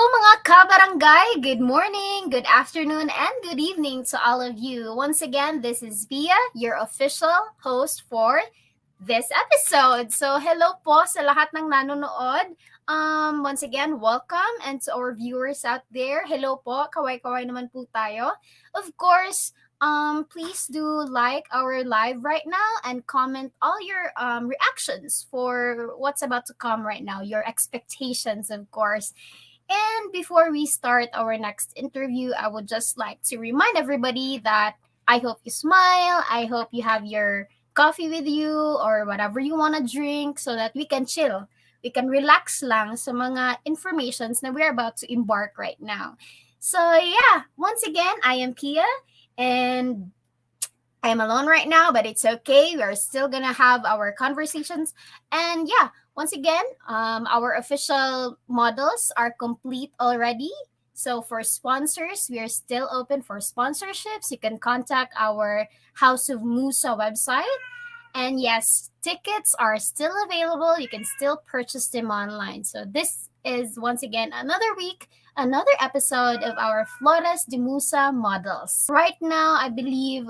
mga ka-barangay! Good morning, good afternoon, and good evening to all of you. Once again, this is Via, your official host for this episode. So hello po sa lahat ng nanonood. Once again, welcome, and to our viewers out there, hello po, kaway-kaway naman po tayo. Of course, please do like our live right now and comment all your reactions for what's about to come right now, your expectations, of course. And before we start our next interview, I would just like to remind everybody that I hope you smile. I hope you have your coffee with you or whatever you want to drink so that we can chill. We can relax lang sa mga informations na we're about to embark right now. So yeah, once again, I am Kia and I am alone right now, but it's okay. We are still gonna have our conversations. And yeah, once again, our official models are complete already. So for sponsors, we are still open for sponsorships. You can contact our House of Musa website. And yes, tickets are still available. You can still purchase them online. So this is once again another week, another episode of our Flores de Musa Models. Right now, I believe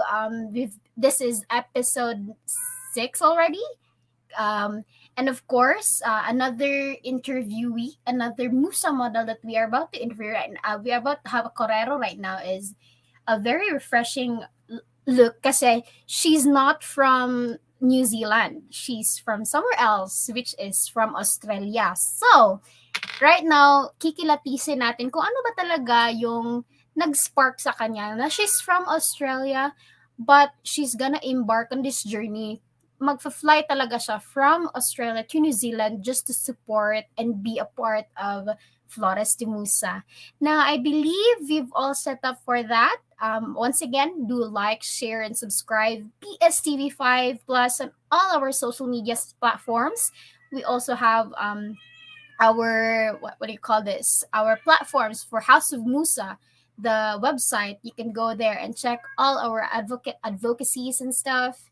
this is episode 6 already. And of course, another interviewee, another Musa model that we are about to interview right now, we are about to have a korero right now is a very refreshing look kasi she's not from New Zealand. She's from somewhere else, which is from Australia. So, right now, kikilatisin natin kung ano ba talaga yung nag-spark sa kanya na she's from Australia, but she's gonna embark on this journey. Magfa-fly talaga siya from Australia to New Zealand just to support and be a part of Flores de Musa. Now, I believe we've all set up for that. Once again, do like, share, and subscribe PSTV5 Plus on all our social media platforms. We also have our what do you call this? Our platforms for House of Musa, the website. You can go there and check all our advocacies and stuff.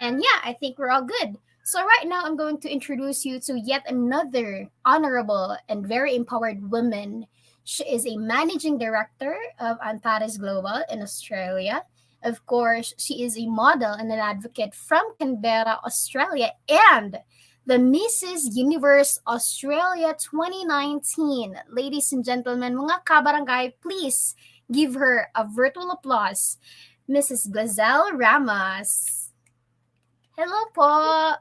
And yeah, I think we're all good. So right now, I'm going to introduce you to yet another honorable and very empowered woman. She is a managing director of Antares Global in Australia. Of course, she is a model and an advocate from Canberra, Australia, and the Mrs. Universe Australia 2019. Ladies and gentlemen, mga ka-barangay, please give her a virtual applause. Mrs. Gliselle Ramos. Hello po.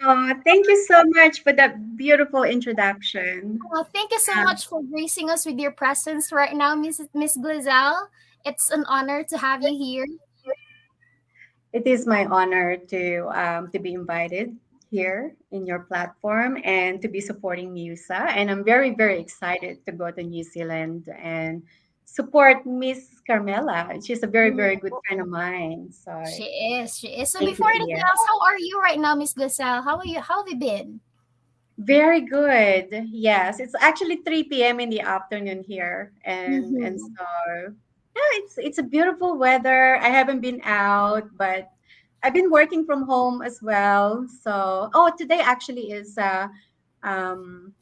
Oh, thank you so much for that beautiful introduction. Thank you so Um, much for gracing us with your presence right now, Miss Gliselle. It's an honor to have you here. it is my honor to be invited here in your platform and to be supporting Musa. And I'm very, very excited to go to New Zealand and support Miss Carmela. She's a very, very good friend of mine. So She is. She is. So thank before you, anything dear. else, how are you right now, Miss Gliselle? How are you? How have you been? Very good. Yes, it's actually 3 p.m. in the afternoon here, and Mm-hmm. so yeah, it's a beautiful weather. I haven't been out, but I've been working from home as well. So today actually is um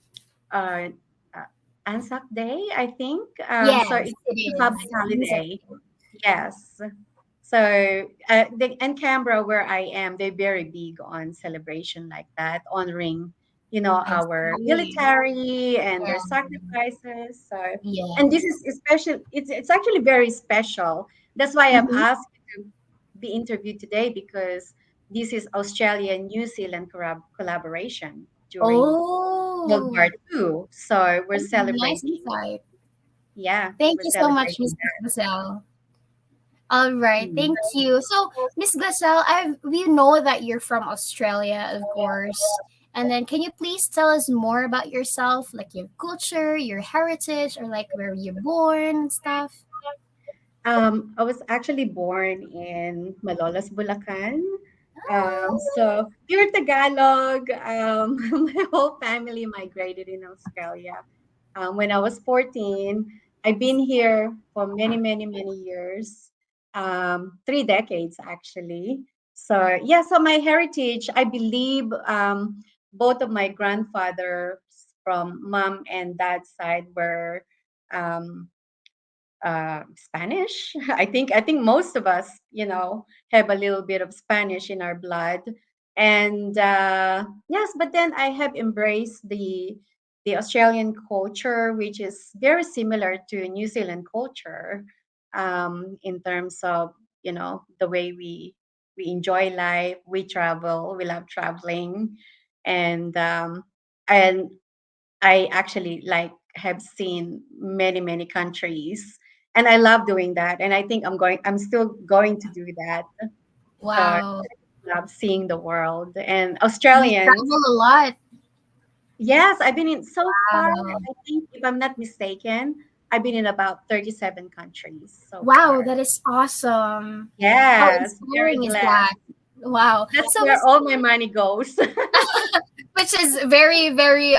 uh, uh Anzac Day, I think. So Yes, it's it a is. public holiday. Yes. So in Canberra, where I am, they're very big on celebration like that, honoring, I our see. military and their Um, sacrifices. So, and this yes. is especially, it's actually very special. That's why I've Mm-hmm. asked you to be interviewed today because this is Australia and New Zealand collaboration during World Oh, War II. So we're nice celebrating. insight. Yeah, Thank we're you so much, Miss celebrating that. Gliselle. All right, Mm. thank you. So, Miss Gliselle, we know that you're from Australia, of course. And then, can you please tell us more about yourself, like your culture, your heritage, or like where you're born and stuff? I was actually born in Malolos, Bulacan. Ah, So pure Tagalog. My whole family migrated in Australia. When I was 14, I've been here for many, many, many years. 3 decades actually. So yeah, so my heritage, I believe, both of my grandfathers from mom and dad's side were um, Spanish. I think most of us, have a little bit of Spanish in our blood, and yes. But then I have embraced the Australian culture, which is very similar to New Zealand culture, in terms of the way we enjoy life, we travel, we love traveling, and and I actually like have seen many, many countries, and I love doing that. And I think I'm still going to do that. So I Wow. love seeing the world. And You Australians, travel a lot. yes, I've been in so far. Wow. I think if I'm not mistaken, I've been in about 37 countries so Wow, far. that is awesome. How Yes, very inspiring is blessed. that? Wow. That's So where Miss, all my money goes. which is very very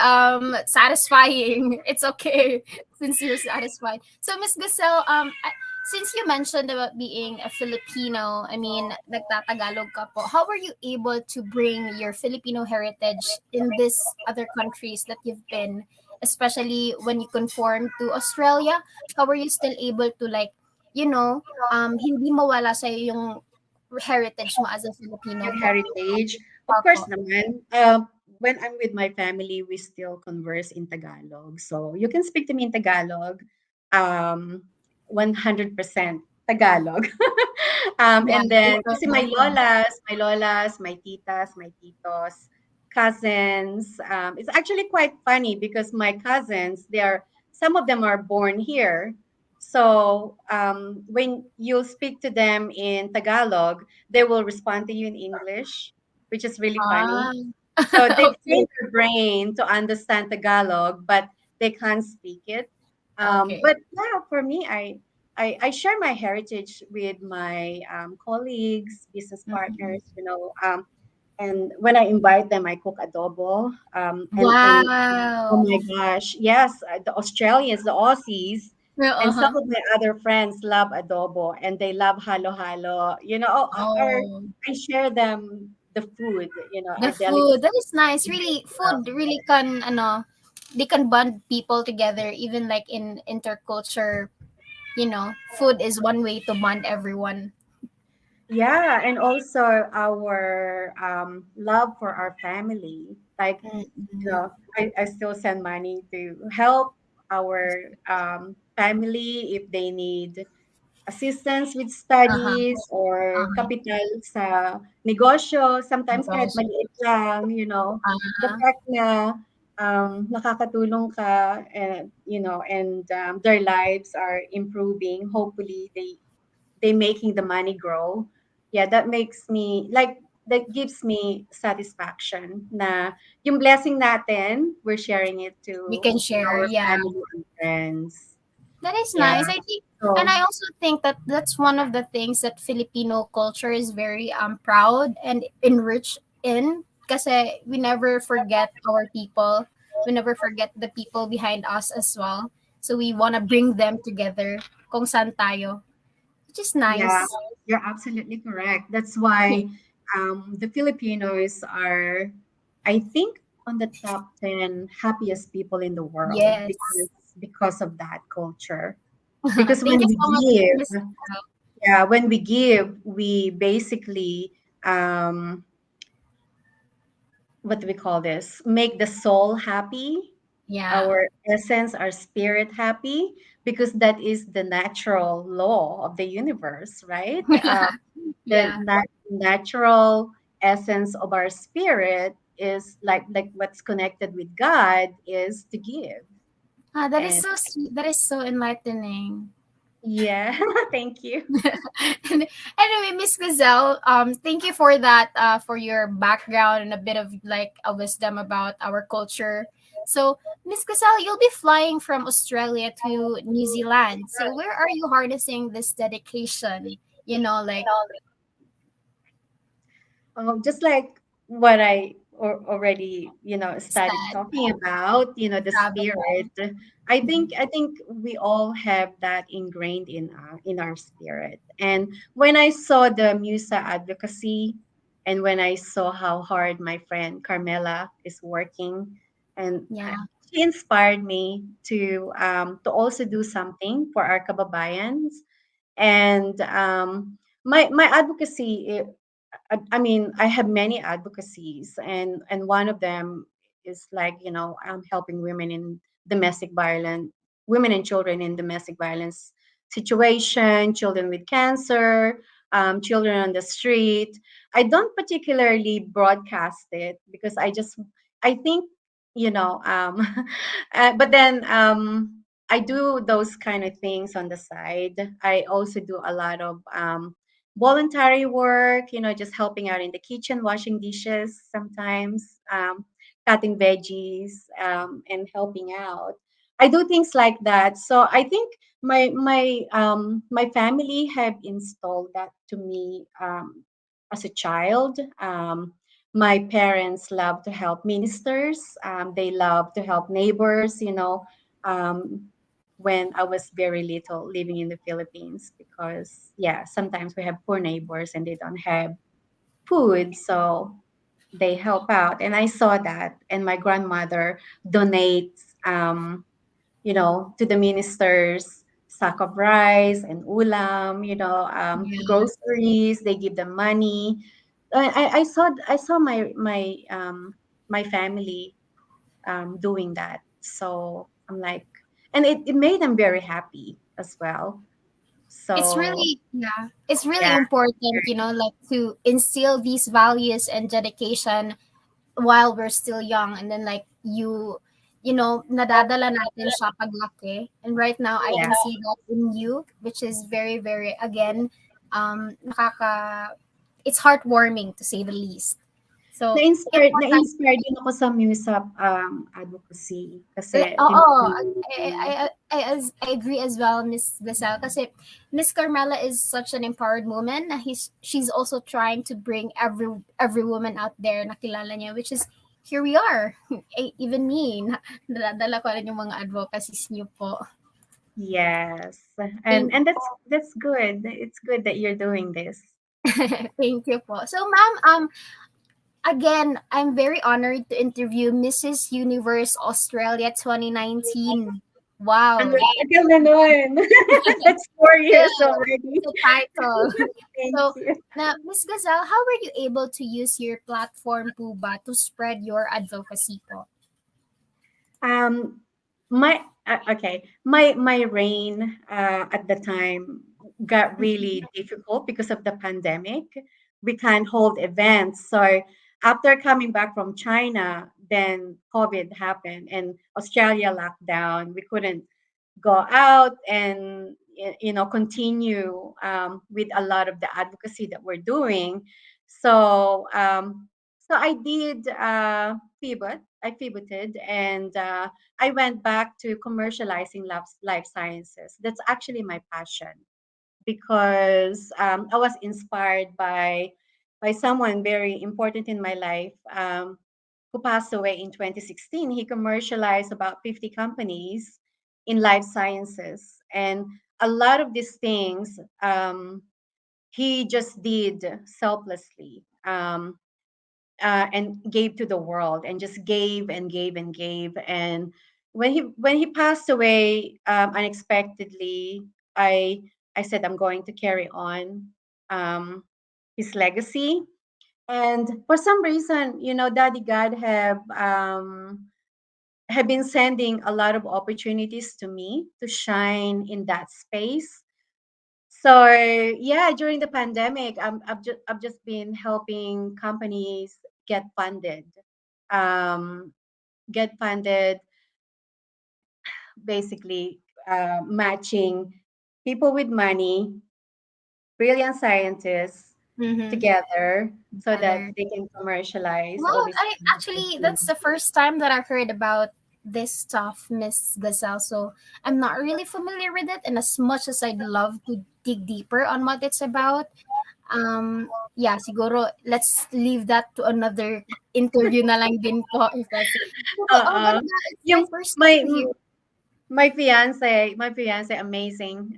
satisfying. It's okay since you're satisfied. So Miss Gazelle, since you mentioned about being a Filipino, I mean nagtatagalog ka po, how were you able to bring your Filipino heritage in these other countries that you've been, especially when you conform to Australia? How were you still able to, like, hindi mawala sa yung heritage mo as a Filipino Your po? heritage. Of course Opo. naman, when I'm with my family, we still converse in Tagalog. So you can speak to me in Tagalog, um, 100% Tagalog. Yeah, And it's then, so kasi important. my lolas, my titas, my titos, cousins. It's actually quite funny because my cousins, some of them are born here. So when you speak to them in Tagalog, they will respond to you in English, which is really funny. Ah, So they train okay, their brain to understand Tagalog, but they can't speak it. okay. But yeah, for me, I share my heritage with my colleagues, business Mhm. partners, and when I invite them, I cook adobo. And oh Wow. my gosh, yes, the Australians, the Aussies, and some Uh-huh. of my other friends love adobo and they love halo halo. Oh, I share them the food, the our food, that delicacies. is nice. Really, food really can, they can bond people together, even like in interculture. Food is one way to bond everyone. Yeah, and also our love for our family. Like, Mm-mm. I still send money to help our family if they need assistance with Uh-huh. studies or Uh-huh. kapital sa negosyo, sometimes kahit Because, maliit lang, the uh, fact na nakakatulong ka, and their lives are improving, hopefully they making the money grow. Yeah, that gives me satisfaction na yung blessing natin, we're sharing it we to can share. our Yeah. family and friends. That is Yeah. nice. I think, and So I also think that that's one of the things that Filipino culture is very proud and enriched in. Kasi we never forget our people. We never forget the people behind us as well. So we wanna bring them together kung saan tayo, which is yeah, nice. you're absolutely correct. That's why the Filipinos are, I think, on the top 10 happiest people in the world Yes. because of that culture. Because when Thank you we so much, Miss. give, yeah, when we give, we basically what do we call this? Make the soul happy, Yeah. our essence, our spirit happy, because that is the natural law of the universe, right? The Yeah. natural essence of our spirit is like what's connected with God is to give. That is And so sweet. That is so enlightening. yeah, thank you. Anyway, Miss Gazelle, thank you for that, for your background and a bit of like a wisdom about our culture. So, Miss Gazelle, you'll be flying from Australia to New Zealand. So, where are you harnessing this dedication? Like Just like what I already, started said, talking about, the travel. spirit. I think we all have that ingrained in our spirit. And when I saw the Musa advocacy, and when I saw how hard my friend Carmela is working, and Yeah. she inspired me to also do something for our kababayans. And my advocacy, I mean, I have many advocacies, and one of them is like, I'm helping women in domestic violence, women and children in domestic violence situation, children with cancer, children on the street. I don't particularly broadcast it because I think, but then I do those kind of things on the side. I also do a lot of voluntary work, just helping out in the kitchen, washing dishes sometimes, cutting veggies, and helping out. I do things like that. So I think my family have installed that to me as a child. My parents love to help ministers. They love to help neighbors. Um, when I was very little living in the Philippines, because yeah, sometimes we have poor neighbors and they don't have food, so they help out. And I saw that, and my grandmother donates, to the ministers sack of rice and ulam, Yeah. groceries. They give them money. I saw my family doing that. So I'm like, and it made them very happy as well. It's So really, yeah, it's really yeah, important, like to instill these values and dedication while we're still young, and then like nadadala natin siya paglaki. And right now I yeah. can see that in you, which is very, very, again, it's heartwarming to say the least. So important. Na-inspired din ako sa MUSAP advocacy kasi Oo, I agree as well, Miss Gliselle, kasi Miss Carmela is such an empowered woman na she's also trying to bring every woman out there na kilala niya, which is here we are. Even me, nadadala ko rin yung mga advocacies niyo po. yes. And Thank, and that's good. It's good that you're doing this. thank you po. So, ma'am, again, I'm very honored to interview Mrs. Universe Australia 2019. Ang Wow. tagal na nun. That's 4 years already. The title. Thank So, you. now, Miss Gazelle, how were you able to use your platform po ba to spread your advocacy po? Um, my reign at the time got really difficult because of the pandemic. We can't hold events. So after coming back from China, then COVID happened and Australia locked down. We couldn't go out and continue with a lot of the advocacy that we're doing. So I did pivot. I pivoted, and I went back to commercializing life sciences. That's actually my passion, because I was inspired by someone very important in my life, who passed away in 2016. He commercialized about 50 companies in life sciences, and a lot of these things he just did selflessly. And gave to the world, and just gave and gave and gave. And when he passed away unexpectedly, i I said I'm going to carry on um, his legacy. And for some reason, Daddy God have been sending a lot of opportunities to me to shine in that space. So yeah, during the pandemic, I've just been helping companies get funded, um, get funded, basically matching people with money, brilliant scientists Mm-hmm. together so that Together. they can commercialize all Well, these I actually, that's the first time that I heard about this stuff, Miss Gazelle. So I'm not really familiar with it, and as much as I'd love to dig deeper on what it's about, yeah, siguro let's leave that to another interview na lang din po, if that's. Well, ang Uh-uh. ganda, it's my Yung first time my to hear. my fiance, amazing.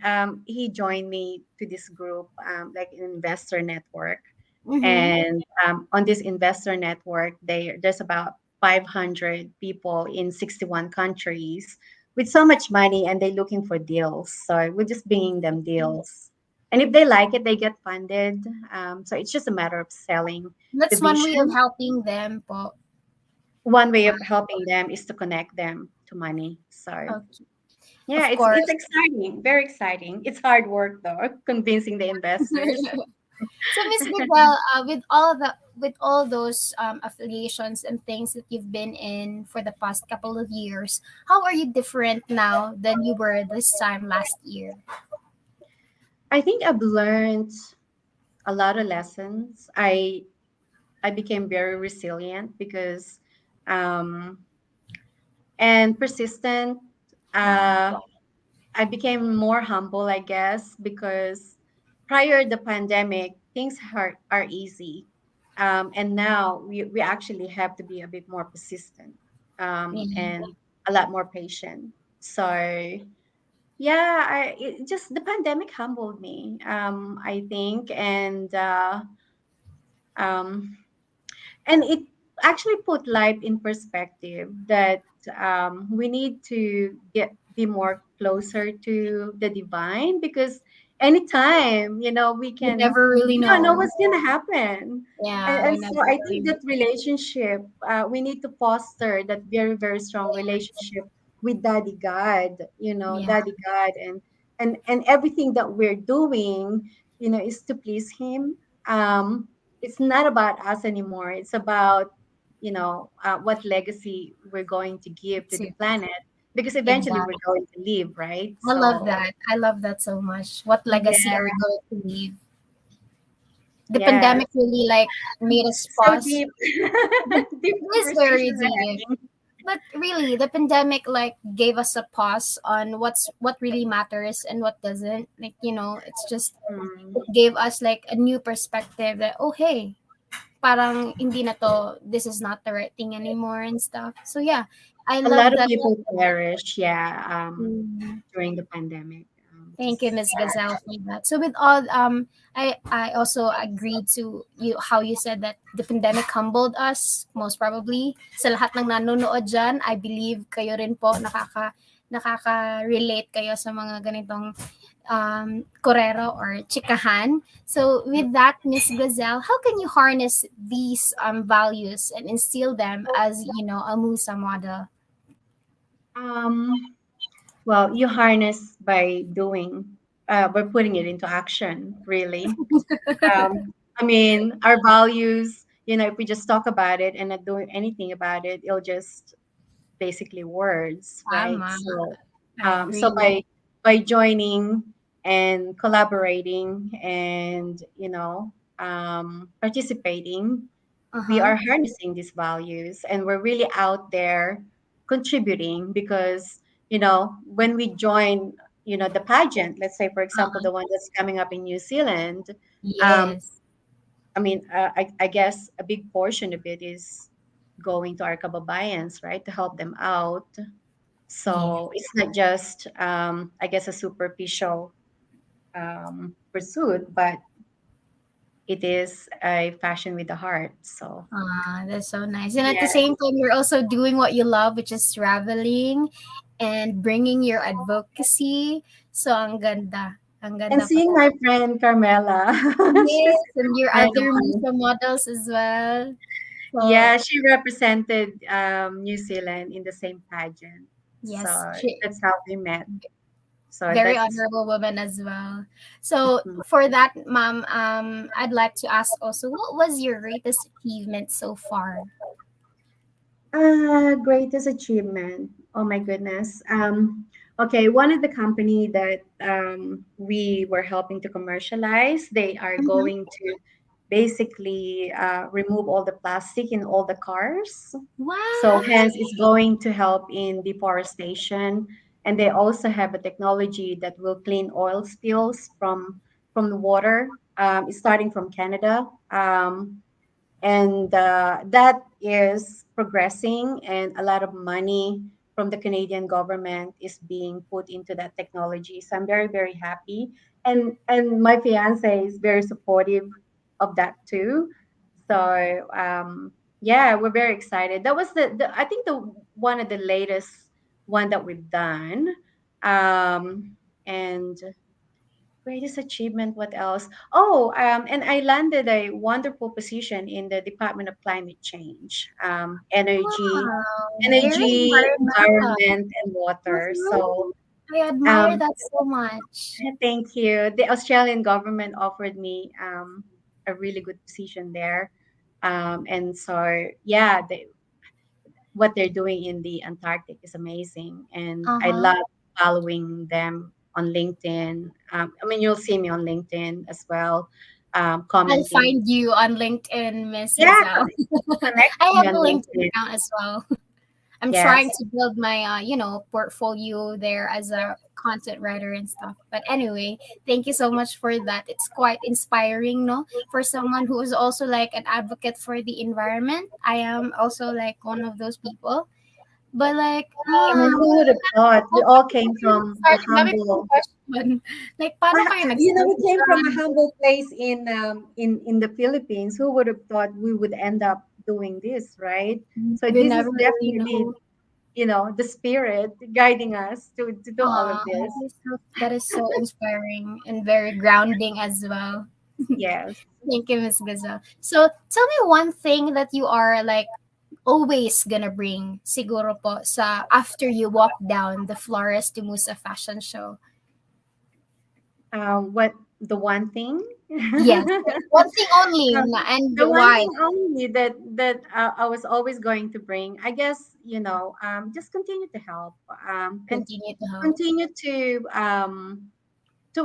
He joined me to this group, like an investor network. Mm-hmm. And on this investor network, there's about 500 people in 61 countries with so much money, and they're looking for deals. So we're just bringing them deals. And if they like it, they get funded. So it's just a matter of selling the That's one way of vision. helping them po. One way Yeah. of helping them is to connect them to money. So Okay. yeah, Of it's course. exciting, very exciting. It's hard work though, convincing the investors. So Miss Grisel, with all those affiliations and things that you've been in for the past couple of years, how are you different now than you were this time last year? I think I've learned a lot of lessons. I became very resilient because um and persistent. Wow. Uh I became more humble, I guess, because prior the pandemic, things are easy. And now we actually have to be a bit more persistent, Yeah, and a lot more patient. So yeah, just the pandemic humbled me, I think, um, and it actually put life in perspective that we need to get be more closer to the divine, because anytime, we you can, never really we don't know know. what's gonna happen. and, Yeah, we and never so I really think know. that relationship, we need to foster that very very strong relationship with daddy god, Yeah, daddy god, and everything that we're doing, is to please him. It's not about us anymore. It's about, what legacy we're going to give to the too. planet, because eventually we're Exactly. going to leave, right? I love So that. I love that so much. What legacy are yeah, we going to leave? The yes. pandemic really like made us So pause. deep, But deep it is conversation very we're deep. having. But really, the pandemic like gave us a pause on what really matters and what doesn't. Like, it's just Mm. it gave us like a new perspective that, oh hey, parang hindi na to, this is not the right thing anymore and stuff. So yeah, I A lot love of that. people perish, yeah, Mm, during the pandemic. thank you, Just Miss Gazelle, for that. So with all I also agreed to you how you said that the pandemic humbled us most probably. Sa lahat ng nanonood diyan, I believe kayo rin po nakaka-relate kayo sa mga ganitong korero or chikahan. So with that, Miss Gazelle, how can you harness these values and instill them as a Musa model? um well, you harness by doing, by putting it into action, really. I mean, our values, if we just talk about it and not do anything about it, it'll just basically words, right? Tama. So, I so agree. by joining and collaborating and, participating, we Uh-huh. are harnessing these values, and we're really out there contributing, because, when we join, the pageant, let's say, for example, the one that's coming up in New Zealand. um, Yes. I mean, I guess a big portion of it is going to our kababayans, right, to help them out. Yeah. So it's not just, I guess, a superficial pursuit, but it is a fashion with the heart. So Ah, that's so nice. And at the yeah, same time, you're also doing what you love, which is traveling and bringing your advocacy. So, ang ganda. Ang and ganda po seeing my talaga. friend Carmela, she's Yes, and your very other nice. Musa models as well. So, Yeah, she represented New Zealand in the same pageant. So yes, she that's how we met. So very that's honorable woman as well. So, for that, ma'am, I'd like to ask also, what was your greatest achievement so far? greatest achievement. Oh my goodness. Okay, one of the company that we were helping to commercialize, they are Mhm. going to basically remove all the plastic in all the cars. So What? hence it's going to help in deforestation. And they also have a technology that will clean oil spills from the water. It's starting from Canada. And that is progressing, and a lot of money from the Canadian government is being put into that technology. So I'm very very happy, and my fiance is very supportive of that too. So Yeah, we're very excited. That was the I think the one of the latest one that we've done. And greatest achievement, what else? Oh, and I landed a wonderful position in the Department of Climate Change, Wow, very environmental. environment, and water. So, Mhm. I admire um, that so much. thank you. The Australian government offered me a really good position there. And so, yeah, what they're doing in the Antarctic is amazing. And I Uh-huh. love following them on LinkedIn. I mean, you'll see me on LinkedIn as well, I'll commenting. find you on LinkedIn, Miss Yeah, Gazelle. connect I with me have on a LinkedIn LinkedIn. account as well. I'm trying Yes. to build my portfolio there as a content writer and stuff. But anyway, thank you so much for that. It's quite inspiring, no? For someone who is also like an advocate for the environment. I am also like one of those people. But like, And who would have thought we okay, all came okay, from a sorry, dami kong humble. question. Like, paano kayo We nag-start came from a dyan? humble place in the Philippines. Who would have thought we would end up doing this, right? So We this is never really definitely, know. the spirit guiding us to do all of this. That is so inspiring and very grounding as well. Yes. Thank you, Miss Gazelle. So, tell me one thing that you are like always gonna bring siguro po sa after you walk down the Flores de Musa fashion show. What the one thing? Yes, yes. One thing only and The one why thing only that I was always going to bring, I guess, just continue to help, continue to help. continue to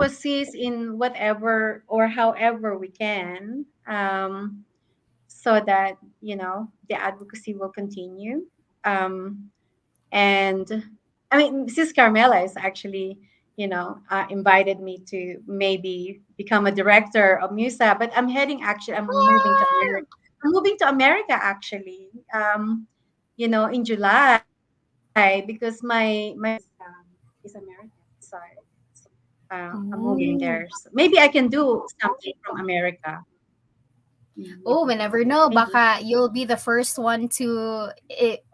assist in whatever or however we can, so that the advocacy will continue. Um, and I mean, Sis Carmela is actually, invited me to maybe become a director of Musa, but I'm moving to America. Ah! I'm moving to America actually, in July, because my is American. So I'm moving Oh. there. So maybe I can do something from America. Oh, Yeah, we never know. maybe. Baka you'll be the first one to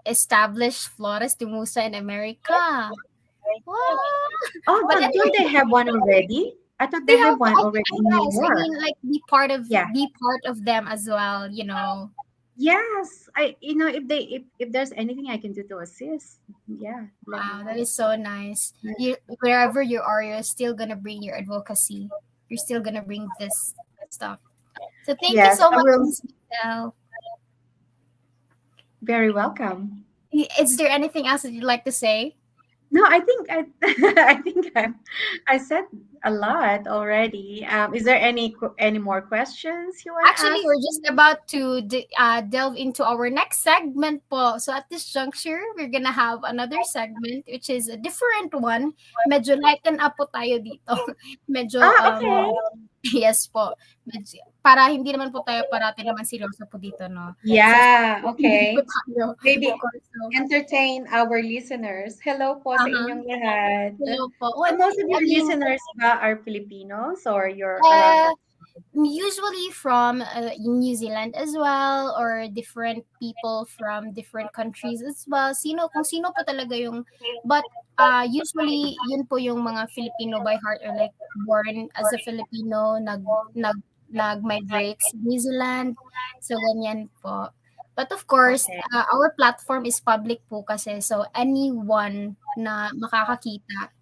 establish Flores de Musa in America. Wow. Oh, But don't they anyway, have one already? I thought they they have have, one already in New yes, I York. mean, like Yeah. be part of them as well, you know. Yes. If there's anything I can do to assist, yeah, let me Wow, that know. is so nice. You wherever you are, you're still gonna bring your advocacy. You're still gonna bring this stuff. So thank you Yes, so I much, will. Ms. Michelle. Very welcome. Is there anything else that you'd like to say? No, I think I I think I said a lot already. Is there any more questions you want to Actually, ask we're just me? about to delve into our next segment po. So at this juncture, we're gonna have another segment which is a different one. Medyo lighten up po tayo dito. Medyo Okay. yes po. Medyo, para hindi naman po tayo parati naman seryoso po dito, no? So Yeah, hindi po okay. tayo. Of Maybe course. So, entertain our listeners. Hello po sa uh-huh. inyong lahat. Hello po. So Well, most of I your mean, listeners ba are Filipinos or you're around the uh, usually from New Zealand as well or different people from different countries as well. Kung sino po talaga yung but usually yun po yung mga Filipino by heart or like born as a Filipino nag nag-migrate sa New Zealand. So ganyan po. But of course, Okay. our platform is public po kasi so anyone na makakakita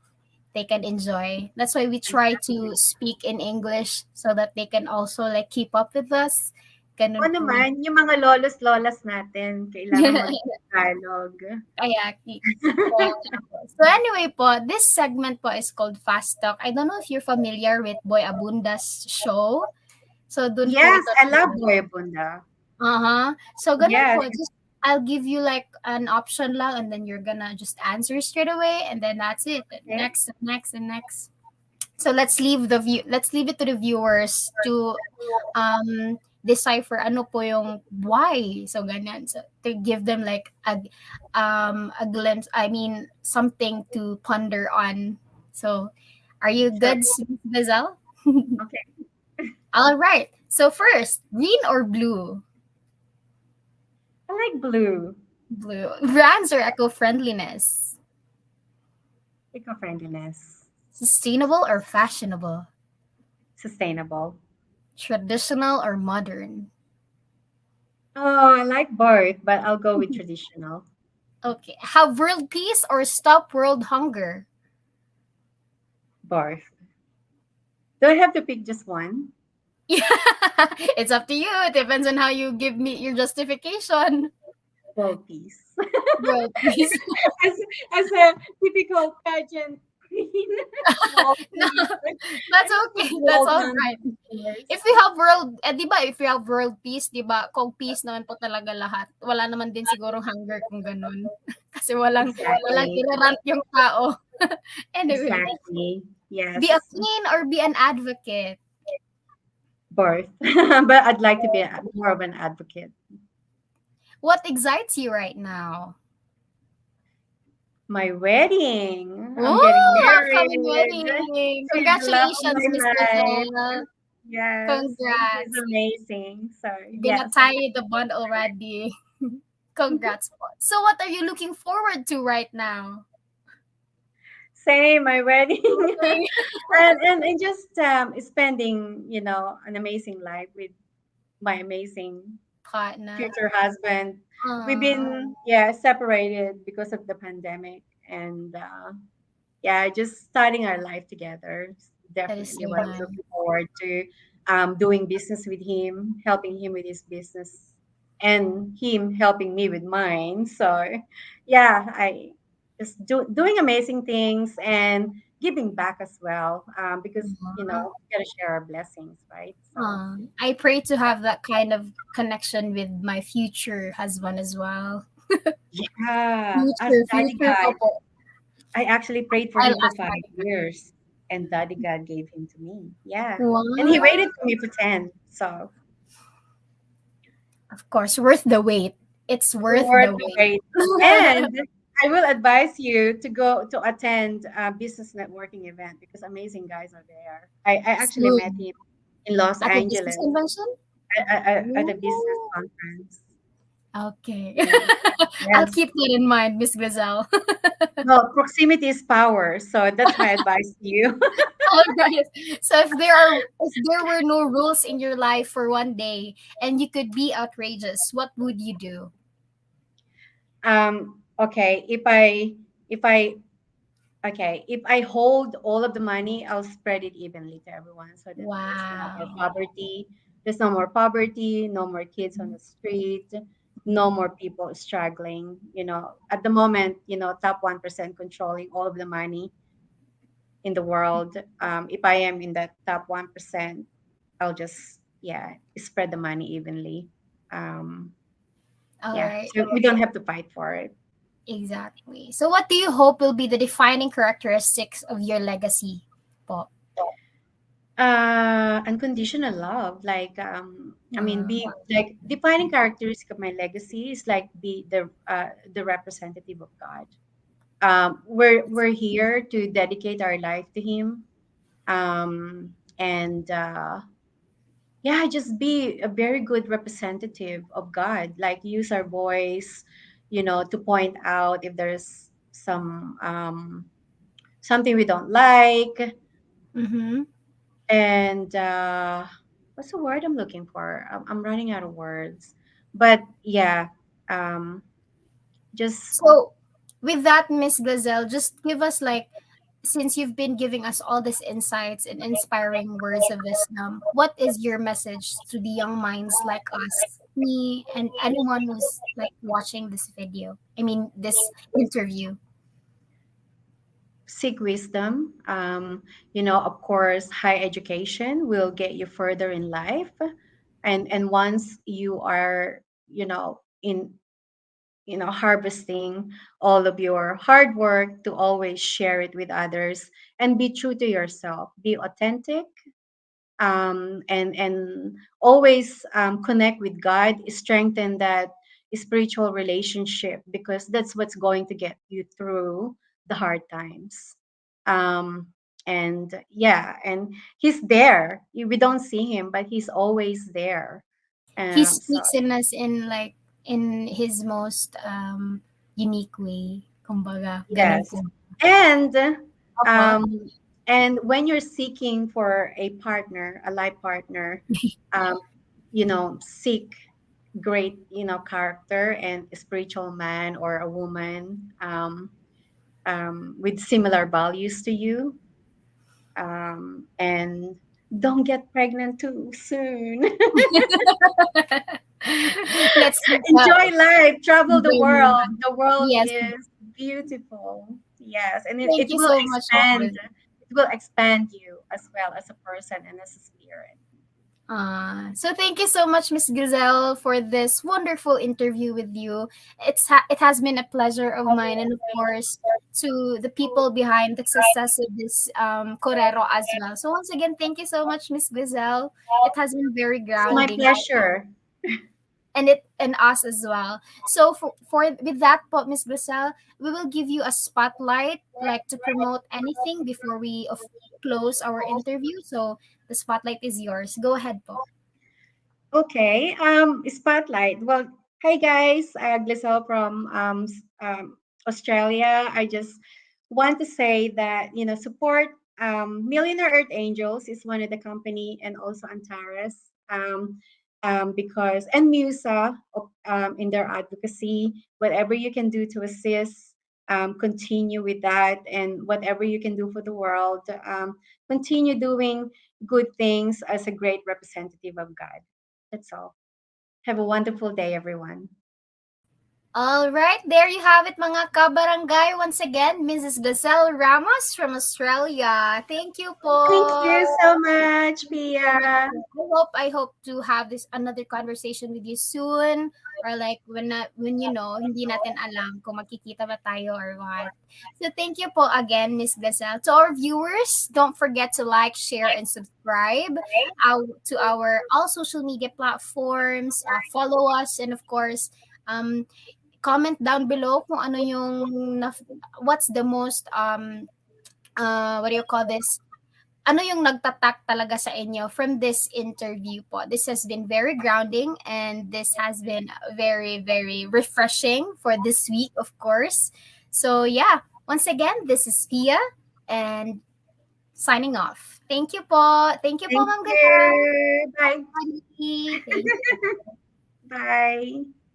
they can enjoy. That's why we try to speak in English so that they can also like keep up with us. O Ganun po yun. naman, yung mga lolos-lolas natin, kailangan mag-Tagalog. Kaya, kaya nga po. So anyway po, this segment po is called Fast Talk. I don't know if you're familiar with Boy Abunda's show. So dun po Yes, ito. I love Boy Bunda. Uh-huh. So ganun Yes. po, just I'll give you like an option lang and then you're gonna just answer straight away and then that's it. Okay. Next, next, and next. So let's leave it to the viewers to decipher ano po yung why. So ganyan. So to give them like a glimpse, I mean something to ponder on. So are you Sure. good, Gazelle? Okay. All right. So first, green or blue? like blue. Blue. Brands or eco-friendliness? Eco-friendliness. Sustainable or fashionable? Sustainable. Traditional or modern? Oh, I like both, but I'll go with traditional. Okay. Have world peace or stop world hunger? Both. Do I have to pick just one? Yeah, it's up to you. It depends on how you give me your justification. World peace. World peace. as, as a typical pageant queen, world No, peace. that's I just put okay. That's world all hunger, right. of course. If we have world, di ba, if we have world peace, di ba, kung peace naman po talaga lahat, wala naman din sigurong hunger kung ganun. Kasi walang Exactly. irarant yung tao. Anyway, Exactly. be a Yes. queen or be an advocate? Both. But I'd like to be more of an advocate. What excites you right now? My wedding. I'm getting Oh, upcoming married. wedding. She's the love of Congratulations, Miss my life. Gliselle. Yes. She's Congrats. amazing. So, Gonna yes. tie the bond already. Congrats po. So what are you looking forward to right now? Same, my wedding. Wedding And just spending, an amazing life with my amazing partner. future husband. We've been, separated because of the pandemic. And yeah, just starting our life together. It's That is definitely so what I'm nice. looking forward to. Doing business with him, helping him with his business, and him helping me with mine. So, yeah, I just doing amazing things and giving back as well. Because Uh, we gotta share our blessings, right? So, I pray to have that kind of connection with my future husband as well. yeah, as Daddy Future God, couple. I actually prayed for I'll him for ask 5 years, and Daddy God gave him to me. Yeah, and he Wow. waited for me for 10. So Of course, worth the wait. It's worth worth the the wait. wait. And I will advise you to go to attend a business networking event because amazing guys are there. I actually met Soon. him in Los At the business Angeles convention? at a business Ooh. conference. Okay. Yeah. I'll Yes. keep that in mind, Miss Gazelle. Well, proximity is power. So that's my advice to you. All right. So if there were no rules in your life for one day and you could be outrageous, what would you do? Okay. If I hold all of the money, I'll spread it evenly to everyone so that there's no more Wow. poverty. There's no more poverty, no more kids on the street, no more people struggling. At the moment, top 1% controlling all of the money in the world. If I am in that top 1%, I'll just, yeah, spread the money evenly. Um, All yeah, right. so we don't have to fight for it. Exactly. So what do you hope will be the defining characteristics of your legacy, po? Unconditional love, like I mean, Uh, be like defining characteristic of my legacy is like be the representative of God. We're here to dedicate our life to Him, and yeah, just be a very good representative of God. Like use our voice, to point out if there's something we don't like. mm-hmm. And what's the word I'm looking for? I'm running out of words. But yeah, um, just So with that, Miss Gazelle, just give us like since you've been giving us all these insights and inspiring words of wisdom, what is your message to the young minds like us, me, and anyone who's like watching this video? I mean, this interview. seek wisdom. Of course, high education will get you further in life, and once you are, in harvesting all of your hard work to always share it with others and be true to yourself, be authentic, and always connect with God, strengthen that spiritual relationship because that's what's going to get you through the hard times. Um, and yeah, and He's there. We don't see Him, but He's always there. He So speaks in us in like in his most unique way. Kumbaga, ganun Yes. po. And Opo. um, and when you're seeking for a partner, a life partner, um, seek great, character and a spiritual man or a woman with similar values to you. And don't get pregnant too soon. Let's Enjoy life, travel the enjoy world. muna. The world Yes. is beautiful. Yes, and it, Thank it you will so much expand. po. It will expand you as well as a person and as a spirit. So thank you so much, Miss Griselle, for this wonderful interview with you. It has been a pleasure of mine, and of course to the people behind the success of this korero as well. So once again, thank you so much, Miss Griselle. It has been very It's my grounding, pleasure. and it and us as well. So for with that, Miss Griselle, we will give you a spotlight, like to promote anything before we close our interview. So the spotlight is yours. Go ahead, po. Okay. Spotlight. Well, hi guys. Gliselle from Australia. I just want to say that support Millionaire Earth Angels is one of the company, and also Antares. Because and Musa in their advocacy, whatever you can do to assist, continue with that, and whatever you can do for the world, continue doing good things as a great representative of God. That's all. Have a wonderful day, everyone. All right, there you have it, mga ka-barangay. Once again, Mrs. Gliselle Ramos from Australia. Thank you Thank po. you so much, Thank you so much Pia. po. I hope to have this another conversation with you soon, or like when hindi natin alam kung magkikita ba tayo or what. So thank you po again, Miss Gazelle. To our viewers, don't forget to like, share, and subscribe to our all social media platforms. Follow us, and of course, um, comment down below kung ano yung what's the most what do you call this, ano yung nagtatak talaga sa inyo from this interview po. This has been very grounding, and this has been very, very refreshing for this week, of course. So, yeah. Once again, this is Pia, and signing off. Thank you po. Thank you po, Thank Ma'am Gazelle. you. Bye. Thank you. Bye.